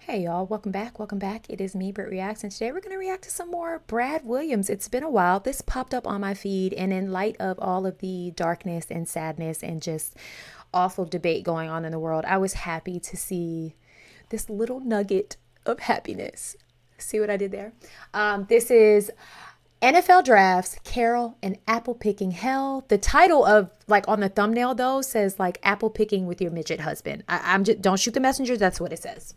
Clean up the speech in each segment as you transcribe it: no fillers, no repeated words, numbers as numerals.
Hey y'all, welcome back. Welcome back. It is me, Brittreacts, and today we're going to react to some more Brad Williams. It's been a while. This popped up on my feed, and in light of all of the darkness and sadness and just awful debate going on in the world, I was happy to see this little nugget of happiness. See what I did there? This is NFL drafts, Carol and apple picking hell. The title of like on the thumbnail though says like apple picking with your midget husband. I'm just don't shoot the messenger. That's what it says.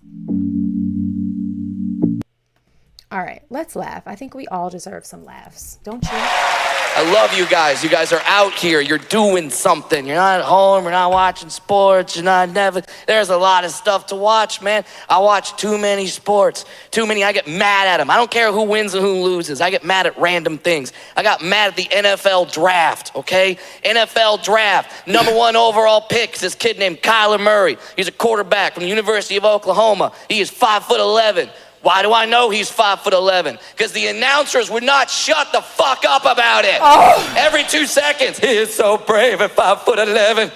All right, let's laugh. I think we all deserve some laughs, don't you? I love you guys. You guys are out here. You're doing something. You're not at home. You're not watching sports. You're not never. There's a lot of stuff to watch, man. I watch too many sports. Too many. I get mad at them. I don't care who wins and who loses. I get mad at random things. I got mad at the NFL draft, okay? NFL draft. Number one overall pick is this kid named Kyler Murray. He's a quarterback from the University of Oklahoma. He is 5'11". Why do I know he's 5'11"? Because the announcers would not shut the fuck up about it. Oh. Every 2 seconds, he is so brave at 5'11".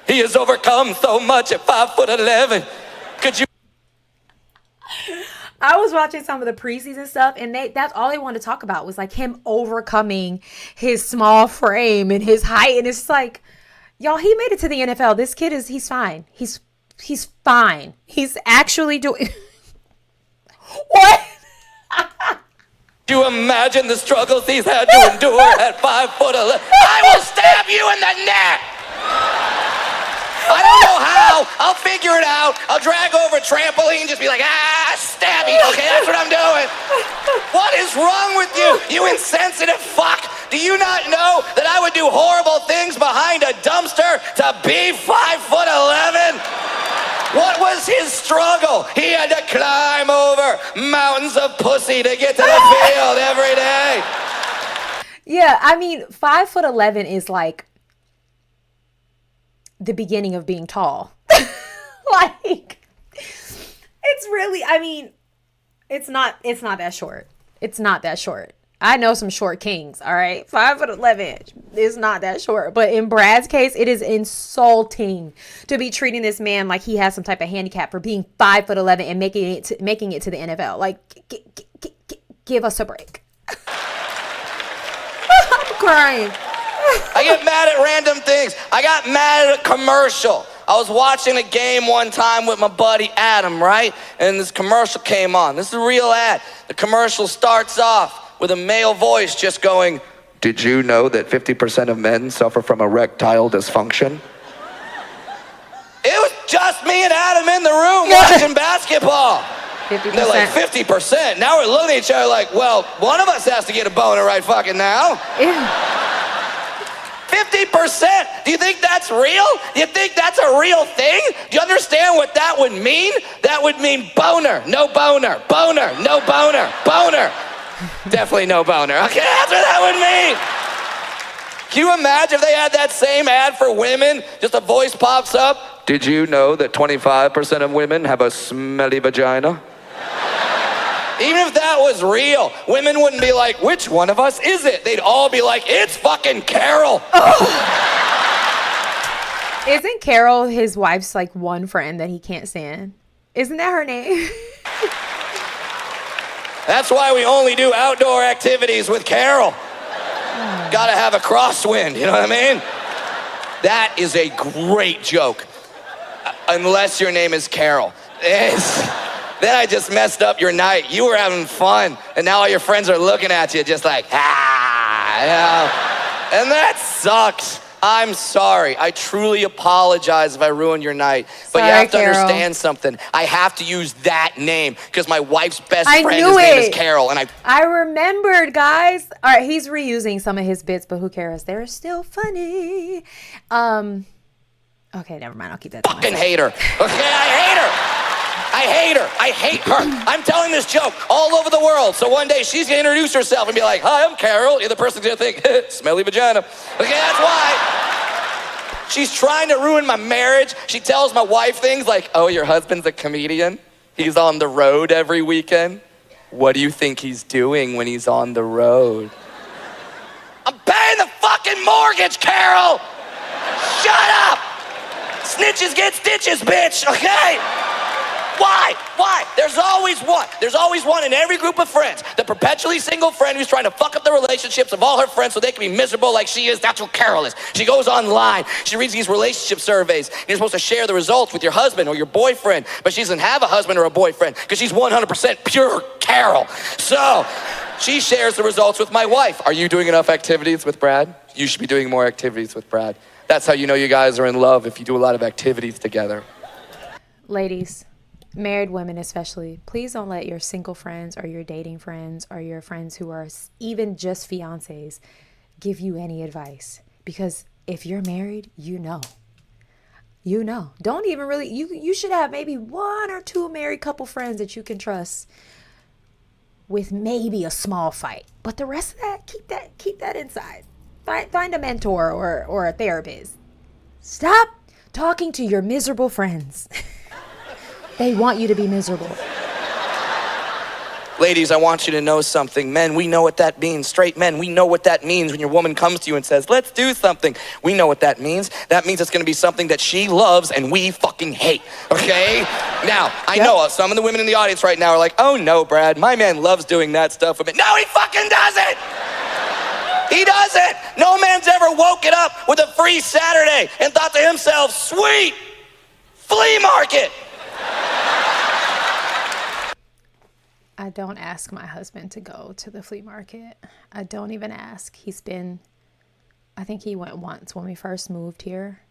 He has overcome so much at 5'11". Could you? I was watching some of the preseason stuff, and that's all they wanted to talk about was like him overcoming his small frame and his height. And it's like, y'all, he made it to the NFL. This kid he's fine. He's fine. He's actually doing. What? Do you imagine the struggles he's had to endure at 5'11"? I will stab you in the neck. I don't know how. I'll figure it out. I'll drag over a trampoline, just be like, stabby. Okay, that's what I'm doing. What is wrong with you, you insensitive fuck? Do you not know that I would do horrible things behind a dumpster to be 5'11"? What was his struggle? He had to climb over mountains of pussy to get to the field every day. Yeah, I mean, 5'11" is like the beginning of being tall. Like, it's really, I mean, it's not that short. It's not that short. I know some short kings, all right? 5'11" is not that short. But in Brad's case, it is insulting to be treating this man like he has some type of handicap for being 5'11" and making it to the NFL. Like, give us a break. I'm crying. I get mad at random things. I got mad at a commercial. I was watching a game one time with my buddy Adam, right? And this commercial came on. This is a real ad. The commercial starts off with a male voice just going, "Did you know that 50% of men suffer from erectile dysfunction?" It was just me and Adam in the room watching basketball. 50%. They're like, 50%? Now we're looking at each other like, well, one of us has to get a boner right fucking now. 50%? Do you think that's real? Do you think that's a real thing? Do you understand what that would mean? That would mean boner, no boner, boner, no boner, boner. Definitely no boner. Okay, that's what that would mean. Can you imagine if they had that same ad for women? Just a voice pops up. Did you know that 25% of women have a smelly vagina? Even if that was real, women wouldn't be like, which one of us is it? They'd all be like, it's fucking Carol. Oh. Isn't Carol his wife's like one friend that he can't stand? Isn't that her name? That's why we only do outdoor activities with Carol. Gotta have a crosswind, you know what I mean? That is a great joke. Unless your name is Carol. Then I just messed up your night. You were having fun, and now all your friends are looking at you just like, you know? And that sucks. I'm sorry. I truly apologize if I ruined your night. But Sorry, you have to Carol. understand something. I have to use that name because my wife's best friend, his name is Carol. And I remembered, guys. All right, he's reusing some of his bits, but who cares? They're still funny. Okay, never mind. I'll keep that to fucking myself. hate her. Okay, I hate her. I hate her. I hate her. I'm telling this joke all over the world. So one day she's gonna introduce herself and be like, "Hi, I'm Carol." The other person's gonna think, "Smelly vagina." Okay, that's why. She's trying to ruin my marriage. She tells my wife things like, "Oh, your husband's a comedian. He's on the road every weekend. What do you think he's doing when he's on the road?" I'm paying the fucking mortgage, Carol. Shut up. Snitches get stitches, bitch, okay? Why? Why? There's always one. There's always one in every group of friends. The perpetually single friend who's trying to fuck up the relationships of all her friends so they can be miserable like she is. That's what Carol is. She goes online. She reads these relationship surveys. You're supposed to share the results with your husband or your boyfriend, but she doesn't have a husband or a boyfriend because she's 100% pure Carol. So she shares the results with my wife. Are you doing enough activities with Brad? You should be doing more activities with Brad. That's how you know you guys are in love, if you do a lot of activities together. Ladies, married women especially, please don't let your single friends or your dating friends or your friends who are even just fiancés give you any advice. Because if you're married, you know. You know. Don't even really, you should have maybe one or two married couple friends that you can trust with maybe a small fight. But the rest of that, keep that inside. Find a mentor or a therapist. Stop talking to your miserable friends. They want you to be miserable. Ladies, I want you to know something. Men, we know what that means. Straight men, we know what that means when your woman comes to you and says, let's do something. We know what that means. That means it's going to be something that she loves and we fucking hate, okay? Now, I know some of the women in the audience right now are like, oh no, Brad, my man loves doing that stuff with me. No, he fucking doesn't! He doesn't! No man's ever woken up with a free Saturday and thought to himself, sweet, flea market. I don't ask my husband to go to the flea market. I don't even ask. I think he went once when we first moved here.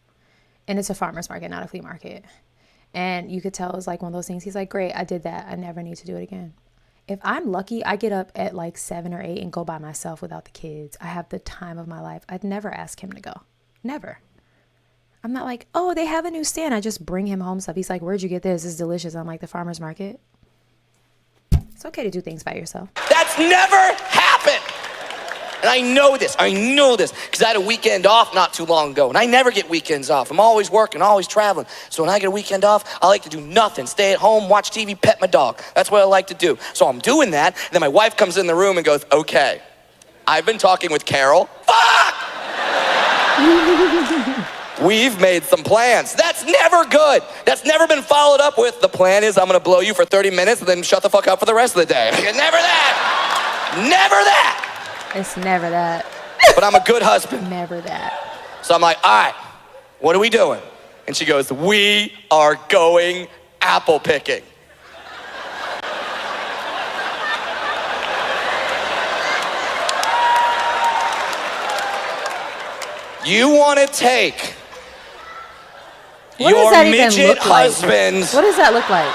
And it's a farmer's market, not a flea market. And you could tell it was like one of those things. He's like, great, I did that. I never need to do it again. If I'm lucky, I get up at like 7 or 8 and go by myself without the kids. I have the time of my life. I'd never ask him to go. Never. I'm not like, oh, they have a new stand. I just bring him home stuff. He's like, where'd you get this? It's delicious. I'm like, the farmer's market. It's okay to do things by yourself. That's never happened. And I know this, because I had a weekend off not too long ago, and I never get weekends off. I'm always working, always traveling. So when I get a weekend off, I like to do nothing, stay at home, watch TV, pet my dog. That's what I like to do. So I'm doing that, and then my wife comes in the room and goes, okay, I've been talking with Carol. Fuck! We've made some plans. That's never good. That's never been followed up with, the plan is I'm gonna blow you for 30 minutes and then shut the fuck up for the rest of the day. Never that. Never that. It's never that. But I'm a good husband. Never that. So I'm like, all right, what are we doing? And she goes, we are going apple picking. You want to take your midget husband's... What does that look like?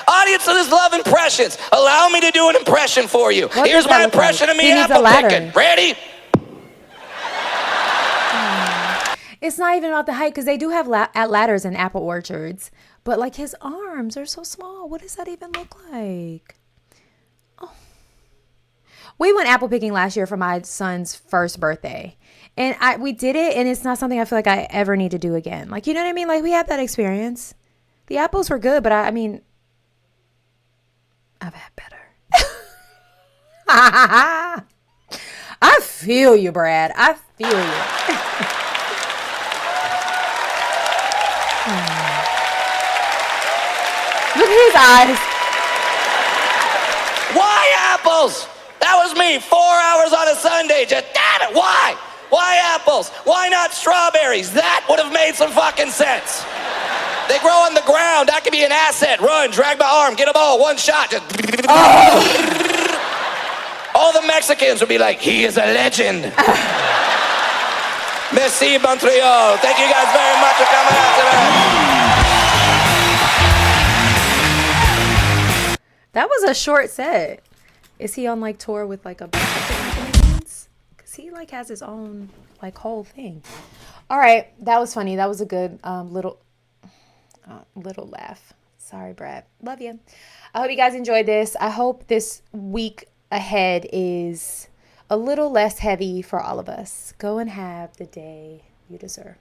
Audience of this love impressions. Allow me to do an impression for you. Here's my impression of me apple picking. Ready? It's not even about the height, because they do have ladders in apple orchards. But like his arms are so small. What does that even look like? Oh. We went apple picking last year for my son's first birthday. And we did it, and it's not something I feel like I ever need to do again. Like, you know what I mean? Like, we had that experience. The apples were good, but I mean... I've had better. I feel you, Brad. I feel you. Look at his eyes. Why apples? That was me, 4 hours on a Sunday. Just damn it, why? Why apples? Why not strawberries? That would have made some fucking sense. They grow on the ground. That could be an asset. Run, drag my arm, get a ball, one shot. Just... All the Mexicans would be like, he is a legend. Merci, Montreal. Thank you guys very much for coming out tonight. That was a short set. Is he on like tour with like a bunch of different comedians? Because he like has his own like whole thing. All right, that was funny. That was a good little laugh. Sorry, Brad. Love you. I hope you guys enjoyed this. I hope this week ahead is a little less heavy for all of us. Go and have the day you deserve.